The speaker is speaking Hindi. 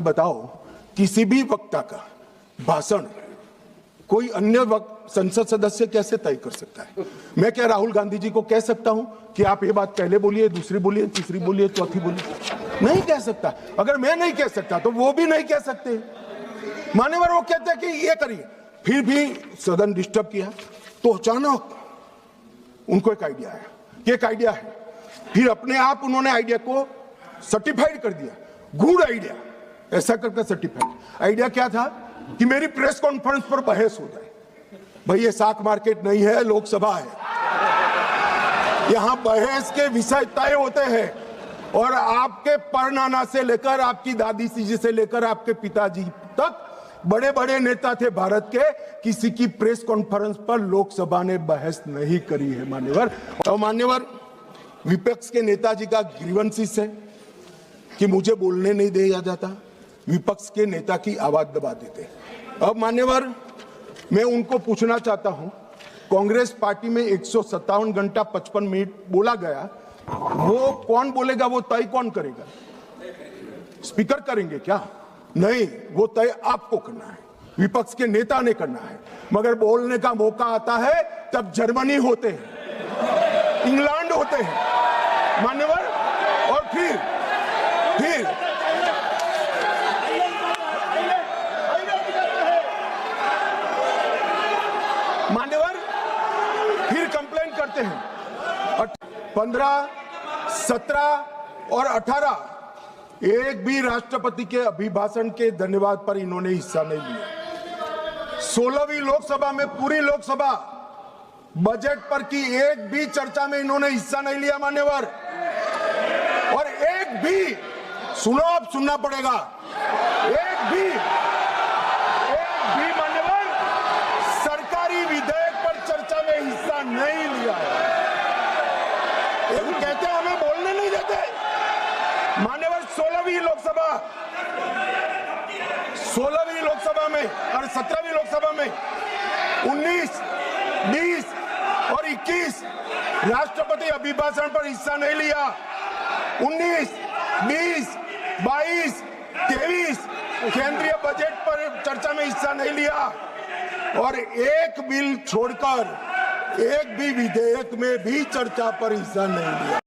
बताओ, किसी भी वक्ता का भाषण कोई अन्य संसद सदस्य कैसे तय कर सकता है? मैं क्या राहुल गांधी जी को कह सकता हूं कि आप ये बात पहले बोलिए, दूसरी बोलिए, तीसरी बोलिए, चौथी बोलिए? नहीं कह सकता। अगर मैं नहीं कह सकता तो वो भी नहीं कह सकते। मान्यवर वो कहते हैं कि ये करिए, फिर भी सदन डिस्टर्ब किया तो अचानक उनको एक आइडिया आया कि एक आइडिया है। फिर अपने आप उन्होंने आइडिया को सर्टिफाइड कर दिया, गुड आइडिया ऐसा करके सर्टिफाइड। आइडिया क्या था कि मेरी प्रेस कॉन्फ्रेंस पर बहस हो जाए। भाई ये साख मार्केट नहीं है, लोकसभा है। यहां बहस के विषय तय होते हैं और आपके परनाना से लेकर आपकी दादी जी से लेकर आपके पिताजी तक बड़े बड़े नेता थे भारत के, किसी की प्रेस कॉन्फ्रेंस पर लोकसभा ने बहस नहीं करी है मान्यवर। और मान्यवर विपक्ष के नेताजी का ग्रीवेंसेस है कि मुझे बोलने नहीं दिया जाता, विपक्ष के नेता की आवाज दबा देते। अब मान्यवर मैं उनको पूछना चाहता हूं, कांग्रेस पार्टी में 157 घंटा 55 मिनट बोला गया, वो कौन बोलेगा, वो तय कौन करेगा? स्पीकर करेंगे क्या? नहीं, वो तय आपको करना है, विपक्ष के नेता ने करना है। मगर बोलने का मौका आता है तब जर्मनी होते हैं, इंग्लैंड होते हैं मान्यवर, और फिर मान्यवर फिर कंप्लेन करते हैं। 15, 17 और 18 एक भी राष्ट्रपति के अभिभाषण के धन्यवाद पर इन्होंने हिस्सा नहीं लिया। 16वीं लोकसभा में पूरी लोकसभा बजट पर की एक भी चर्चा में इन्होंने हिस्सा नहीं लिया मान्यवर। और एक भी, सुनो अब सुनना पड़ेगा, एक भी मान्यवर सरकारी विधेयक पर चर्चा में हिस्सा नहीं लिया है। कहते हैं हमें बोलने नहीं देते मान्यवर। 16वीं लोकसभा में और 17वीं लोकसभा में 19, 20 और 21 राष्ट्रपति अभिभाषण पर हिस्सा नहीं लिया। 19, 20, 22, 23 केंद्रीय बजट पर चर्चा में हिस्सा नहीं लिया। और एक बिल छोड़कर एक भी विधेयक में भी चर्चा पर हिस्सा नहीं लिया।